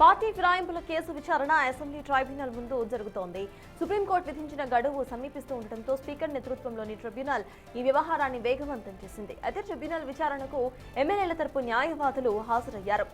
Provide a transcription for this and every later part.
Party ఫిరాయింపుల case విచారణ assembly tribunal ముందు జరుగుతోంది. సుప్రీంకోర్టు విధించిన గడువు సమీపిస్తూ ఉండటంతో స్పీకర్ నేతృత్వంలోని ట్రిబ్యునల్ ఈ వ్యవహారాన్ని వేగవంతం చేసింది. అయితే ట్రిబ్యునల్ విచారణకు ఎమ్మెల్యేల తరపు న్యాయవాదులు హాజరయ్యారు.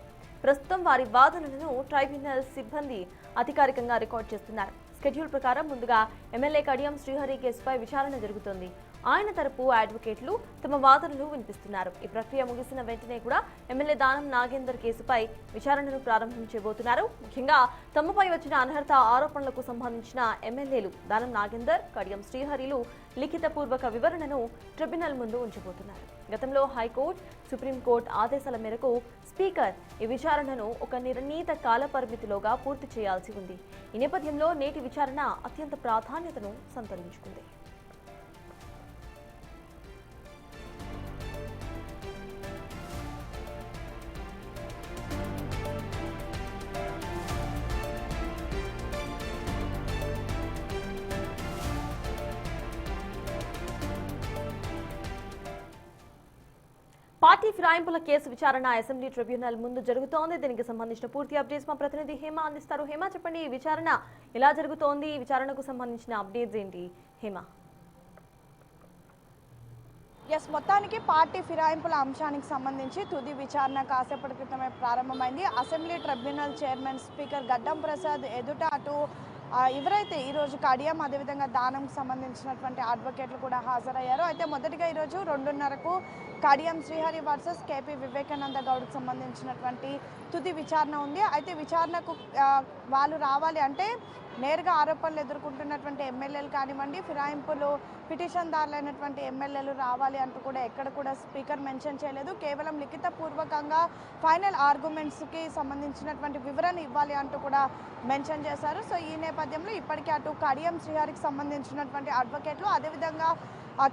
ప్రస్తుతం వారి వాదనలను ట్రైబ్యునల్ సిబ్బంది అధికారికంగా రికార్డు చేస్తున్నారు. షెడ్యూల్ ప్రకారం ముందుగా ఎమ్మెల్యే కడియం శ్రీహరి కేసుపై విచారణ జరుగుతోంది. ఆయన తరపు అడ్వకేట్లు తమ వాదనలు వినిపిస్తున్నారు. ఈ ప్రక్రియ ముగిసిన వెంటనే కూడా ఎమ్మెల్యే దానం నాగేందర్ కేసుపై విచారణను ప్రారంభించబోతున్నారు. ముఖ్యంగా తమపై వచ్చిన అనర్హత ఆరోపణలకు సంబంధించిన ఎమ్మెల్యేలు దానం నాగేందర్, కడియం శ్రీహరిలు లిఖితపూర్వక వివరణను ట్రిబ్యునల్ ముందు ఉంచబోతున్నారు. గతంలో హైకోర్టు, సుప్రీంకోర్టు ఆదేశాల మేరకు స్పీకర్ ఈ విచారణను ఒక నిర్ణీత కాల పరిమితిలోగా పూర్తి చేయాల్సి ఉంది. ఈ నేపథ్యంలో నేటి విచారణ అత్యంత ప్రాధాన్యతను సంతరించుకుంది. పార్టీ ఫిరాయింపుల కేసు విచారణ అసెంబ్లీ ట్రిబ్యునల్ ముందు జరుగుతోంది. దీనికి సంబంధించిన పూర్తి అప్డేట్స్ మా ప్రతినిధి హేమ అందిస్తారు. హేమ, చెప్పండి, ఈ విచారణ ఎలా జరుగుతోంది? ఈ విచారణకు సంబంధించిన అప్డేట్స్ ఏంటి? హేమ. మొత్తానికి పార్టీ ఫిరాయింపుల అంశానికి సంబంధించి తుది విచారణ కాసేపటి క్రితమే ప్రారంభమైంది. అసెంబ్లీ ట్రిబ్యునల్ చైర్మన్ స్పీకర్ గడ్డం ప్రసాద్ ఎదుట అటు ఎవరైతే ఈరోజు కడియం అదేవిధంగా దానంకు సంబంధించినటువంటి అడ్వకేట్లు కూడా హాజరయ్యారు. అయితే మొదటిగా ఈరోజు 2:30కు కడియం శ్రీహరి వర్సెస్ కేపీ వివేకానంద గౌడ్కు సంబంధించినటువంటి తుది విచారణ ఉంది. అయితే విచారణకు వాళ్ళు రావాలి అంటే నేరుగా ఆరోపణలు ఎదుర్కొంటున్నటువంటి ఎమ్మెల్యేలు కానివ్వండి, ఫిరాయింపులు పిటిషన్దారులైనటువంటి ఎమ్మెల్యేలు రావాలి అంటూ కూడా ఎక్కడ కూడా స్పీకర్ మెన్షన్ చేయలేదు. కేవలం లిఖితపూర్వకంగా ఫైనల్ ఆర్గ్యుమెంట్స్కి సంబంధించినటువంటి వివరణ ఇవ్వాలి అంటూ కూడా మెన్షన్ చేశారు. సో ఈ నేపథ్యంలో ఇప్పటికే అటు కడియం శ్రీహరికి సంబంధించినటువంటి అడ్వకేట్లు అదేవిధంగా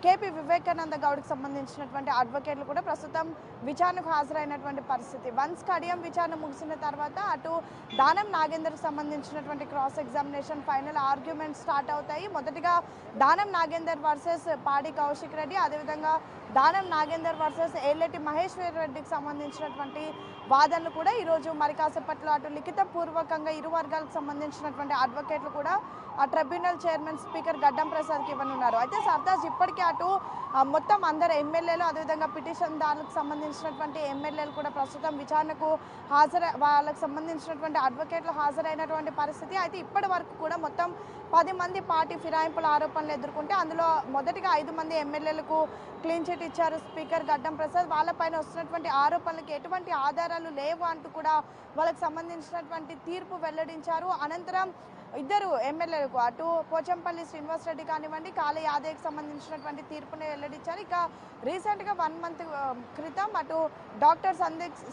కేపీ వివేకానంద గౌడ్కి సంబంధించినటువంటి అడ్వకేట్లు కూడా ప్రస్తుతం విచారణకు హాజరైనటువంటి పరిస్థితి. వన్స్ కడియం విచారణ ముగిసిన తర్వాత అటు దానం నాగేందర్కి సంబంధించినటువంటి cross examination final argument start అవుతాయి. మొదటిగా దానం నాగేందర్ వర్సెస్ పాడి కౌశిక్ రెడ్డి, అదేవిధంగా దానం నాగేందర్ వర్సెస్ ఏలేటి మహేశ్వర్ రెడ్డికి సంబంధించినటువంటి వాదనలు కూడా ఈరోజు మరి కాసేపట్లో అటు లిఖితపూర్వకంగా ఇరు వర్గాలకు సంబంధించినటువంటి అడ్వకేట్లు కూడా ఆ ట్రిబ్యునల్ చైర్మన్ స్పీకర్ గడ్డం ప్రసాద్కి ఇవ్వనున్నారు. అయితే సర్దార్ ఇప్పటికే అటు మొత్తం అందరు ఎమ్మెల్యేలు అదేవిధంగా పిటిషన్దారులకు సంబంధించినటువంటి ఎమ్మెల్యేలు కూడా ప్రస్తుతం విచారణకు వాళ్ళకు సంబంధించినటువంటి అడ్వకేట్లు హాజరైనటువంటి పరిస్థితి. అయితే ఇప్పటి వరకు కూడా మొత్తం 10 మంది పార్టీ ఫిరాయింపుల ఆరోపణలు ఎదుర్కొంటే అందులో మొదటిగా 5 మంది ఎమ్మెల్యేలకు క్లీన్ చిట్ ఇచ్చారు స్పీకర్ గడ్డం ప్రసాద్. వాళ్ళపైన వస్తున్నటువంటి ఆరోపణలకు ఎటువంటి ఆధారాలు లేవు అంటూ కూడా వాళ్ళకి సంబంధించినటువంటి తీర్పు వెల్లడించారు. అనంతరం ఇద్దరు ఎమ్మెల్యేలకు అటు పోచంపల్లి శ్రీనివాస్ రెడ్డి కానివ్వండి, కాళ యాదయ్కి సంబంధించినటువంటి తీర్పుని వెల్లడించారు. ఇక రీసెంట్గా 1 మంత్ క్రితం అటు డాక్టర్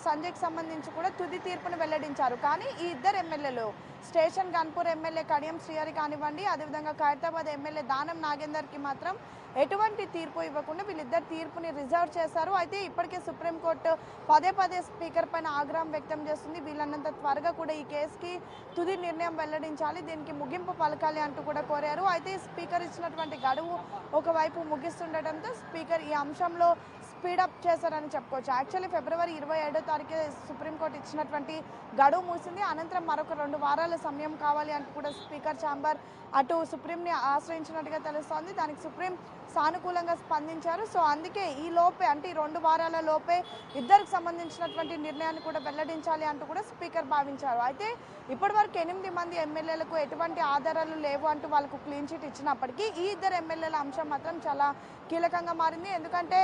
సంజయ్కి సంబంధించి కూడా తుది తీర్పును వెల్లడించారు. కానీ ఈ ఇద్దరు ఎమ్మెల్యేలు స్టేషన్ గన్పూర్ ఎమ్మెల్యే కడియం శ్రీహరి కానివ్వండి, అదేవిధంగా ఖైరతాబాద్ ఎమ్మెల్యే దానం నాగేందర్కి మాత్రం ఎటువంటి తీర్పు ఇవ్వకుండా వీళ్ళిద్దరు తీర్పుని రిజర్వ్ చేశారు. అయితే ఇప్పటికే సుప్రీంకోర్టు పదే స్పీకర్ పైన ఆగ్రహం వ్యక్తం చేస్తుంది. వీళ్ళన్నంత త్వరగా కూడా ఈ కేసుకి తుది నిర్ణయం వెల్లడించాలి, దీనికి ముగింపు పలకాలి అంటూ కూడా కోరారు. అయితే స్పీకర్ ఇచ్చినటువంటి గడువు ఒకవైపు ముగిస్తుండటంతో స్పీకర్ ఈ అంశంలో స్పీడప్ చేశారని చెప్పుకోవచ్చు. యాక్చువల్లీ ఫిబ్రవరి 27వ తారీఖు సుప్రీంకోర్టు ఇచ్చినటువంటి గడువు మూసింది. అనంతరం మరొక 2 వారాల సమయం కావాలి అంటూ కూడా స్పీకర్ ఛాంబర్ అటు సుప్రీంని ఆశ్రయించినట్టుగా తెలుస్తోంది. దానికి సుప్రీం సానుకూలంగా స్పందించారు. సో అందుకే ఈ లోపే అంటే ఈ 2 వారాల లోపే ఇద్దరికి సంబంధించినటువంటి నిర్ణయాన్ని కూడా వెల్లడించాలి అంటూ కూడా స్పీకర్ భావించారు. అయితే ఇప్పటివరకు 8 మంది ఎమ్మెల్యేలకు ఎటువంటి ఆధారాలు లేవు అంటూ వాళ్ళకు క్లీన్ చిట్ ఇచ్చినప్పటికీ ఈ ఇద్దరు ఎమ్మెల్యేల అంశం మాత్రం చాలా కీలకంగా మారింది. ఎందుకంటే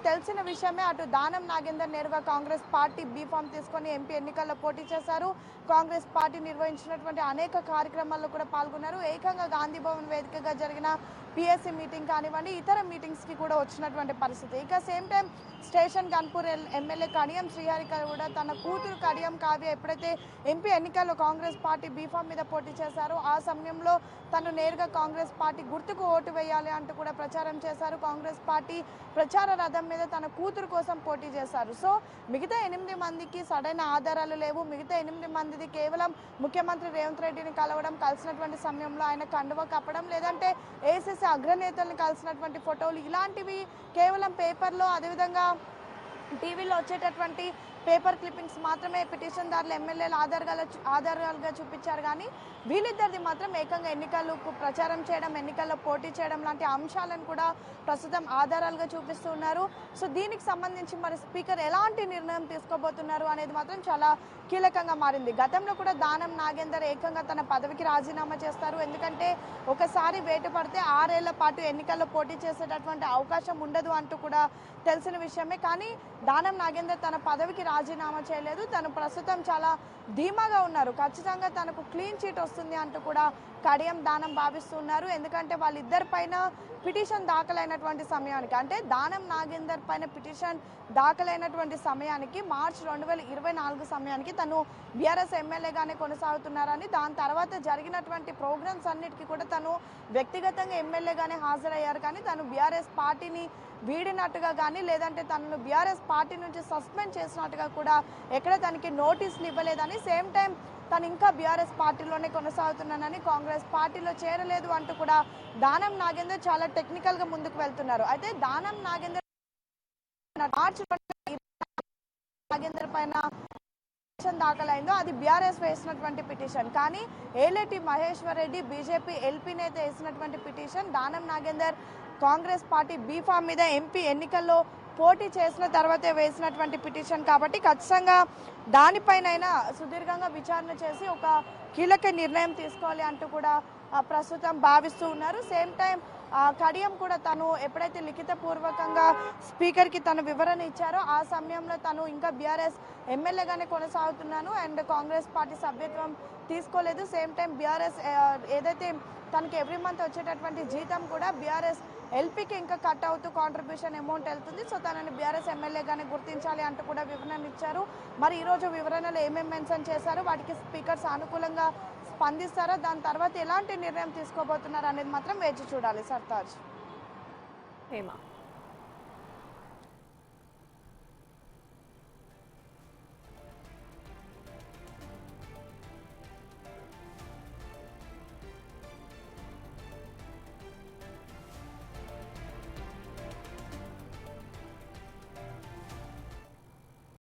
తెలిసిన విషయమే, అటు దానం నాగేందర్ నేరుగా కాంగ్రెస్ పార్టీ బీఫామ్ తీసుకొని ఎంపీ ఎన్నికల్లో పోటీ చేశారు. కాంగ్రెస్ పార్టీ నిర్వహించినటువంటి అనేక కార్యక్రమాల్లో కూడా పాల్గొన్నారు. ఏకంగా గాంధీ భవన్ వేదికగా జరిగిన పిఎస్సి మీటింగ్ కానివ్వండి, ఇతర మీటింగ్స్కి కూడా వచ్చినటువంటి పరిస్థితి. ఇక same time station Ghanpur MLA Kadiyam Srihari కూడా తన కూతురు కడియం కావ్య ఎప్పుడైతే ఎంపీ ఎన్నికల్లో కాంగ్రెస్ పార్టీ బీఫామ్ మీద పోటీ చేశారో ఆ సమయంలో తను నేరుగా కాంగ్రెస్ పార్టీ గుర్తుకు ఓటు వేయాలి అంటూ కూడా ప్రచారం చేశారు. కాంగ్రెస్ పార్టీ ప్రచార రథం మీద తన కూతురు కోసం పోటీ చేశారు. సో మిగతా 8 మందికి సరైన ఆధారాలు లేవు. మిగతా 8 మందిది కేవలం ముఖ్యమంత్రి రేవంత్ రెడ్డిని కలిసినటువంటి సమయంలో ఆయన కండువ కప్పడం, లేదంటే ఏసీసీ అగ్రనేతలను కలిసినటువంటి ఫోటోలు, ఇలాంటివి కేవలం పేపర్లో అదేవిధంగా టీవీలో వచ్చేటటువంటి పేపర్ క్లిప్పింగ్స్ మాత్రమే పిటిషన్దారులు ఎమ్మెల్యేలు ఆధారాలుగా చూపించారు. కానీ వీళ్ళిద్దరిది మాత్రం ఏకంగా ఎన్నికలకు ప్రచారం చేయడం, ఎన్నికల్లో పోటీ చేయడం లాంటి అంశాలను కూడా ప్రస్తుతం ఆధారాలుగా చూపిస్తూ ఉన్నారు. సో దీనికి సంబంధించి మరి స్పీకర్ ఎలాంటి నిర్ణయం తీసుకోబోతున్నారు అనేది మాత్రం చాలా కీలకంగా మారింది. గతంలో కూడా దానం నాగేందర్ ఏకంగా తన పదవికి రాజీనామా చేస్తారు. ఎందుకంటే ఒకసారి వేటు పడితే 6 ఏళ్ల పాటు ఎన్నికల్లో పోటీ చేసేటటువంటి అవకాశం ఉండదు అంటూ కూడా తెలిసిన విషయమే. కానీ దానం నాగేందర్ తన పదవికి రాజీనామా చేయలేదు. తను ప్రస్తుతం చాలా ధీమాగా ఉన్నారు. ఖచ్చితంగా తనకు క్లీన్ చీట్ వస్తుంది అంటూ కూడా కడియం దానం భావిస్తున్నారు. ఎందుకంటే వాళ్ళిద్దరి పైన పిటిషన్ దాఖలైనటువంటి సమయానికి, అంటే దానం నాగేందర్ పైన పిటిషన్ దాఖలైనటువంటి సమయానికి మార్చి 2024 సమయానికి తను బీఆర్ఎస్ ఎమ్మెల్యేగానే కొనసాగుతున్నారని, దాని తర్వాత జరిగినటువంటి ప్రోగ్రామ్స్ అన్నిటికీ కూడా తను వ్యక్తిగతంగా ఎమ్మెల్యేగానే హాజరయ్యారు. కానీ తను బీఆర్ఎస్ పార్టీని వీడినట్టుగా కానీ లేదంటే తనను బీఆర్ఎస్ పార్టీ నుంచి సస్పెండ్ చేసినట్టుగా కూడా ఎక్కడ తనకి నోటీసులు ఇవ్వలేదని, సేమ్ టైం తను ఇంకా బీఆర్ఎస్ పార్టీలోనే కొనసాగుతున్నానని, కాంగ్రెస్ పార్టీలో చేరలేదు అంటూ కూడా దానం నాగేందర్ చాలా టెక్నికల్గా ముందుకు వెళ్తున్నారు. అయితే దానం నాగేందర్ మార్చి నాగేందర్ పైన పిటిషన్ దాఖలైందో అది బీఆర్ఎస్ వేసినటువంటి పిటిషన్. కానీ ఏలేటి మహేశ్వర్ రెడ్డి బీజేపీ ఎల్పీ నేత వేసినటువంటి petition Danam Nagender Congress party B form మీద ఎంపీ ఎన్నికల్లో పోటీ చేసిన తర్వాతే వేసినటువంటి పిటిషన్ కాబట్టి ఖచ్చితంగా దానిపైనైనా సుదీర్ఘంగా విచారణ చేసి ఒక కీలక నిర్ణయం తీసుకోవాలి అంటూ కూడా ప్రస్తుతం భావిస్తూ ఉన్నారు. సేమ్ టైం కడియం కూడా తను ఎప్పుడైతే లిఖితపూర్వకంగా స్పీకర్కి తను వివరణ ఇచ్చారో ఆ సమయంలో తను ఇంకా బీఆర్ఎస్ ఎమ్మెల్యేగానే కొనసాగుతున్నాను అండ్ కాంగ్రెస్ పార్టీ సభ్యత్వం తీసుకోలేదు. సేమ్ టైం బీఆర్ఎస్ ఏదైతే తనకి ఎవ్రీ మంత్ వచ్చేటటువంటి జీతం కూడా బీఆర్ఎస్ ఎల్పీకి ఇంకా కట్ అవుతూ కాంట్రిబ్యూషన్ అమౌంట్ వెళ్తుంది. సో తనని బీఆర్ఎస్ ఎమ్మెల్యేగానే గుర్తించాలి అంటూ కూడా వివరణ ఇచ్చారు. మరి ఈరోజు వివరణలో ఏమేమి మెన్షన్ చేశారు, వాటికి స్పీకర్స్ అనుకూలంగా స్పందిస్తారా, దాని తర్వాత ఎలాంటి నిర్ణయం తీసుకోబోతున్నారు అనేది మాత్రం వేచి చూడాలి. సర్తాజ్. హేమ.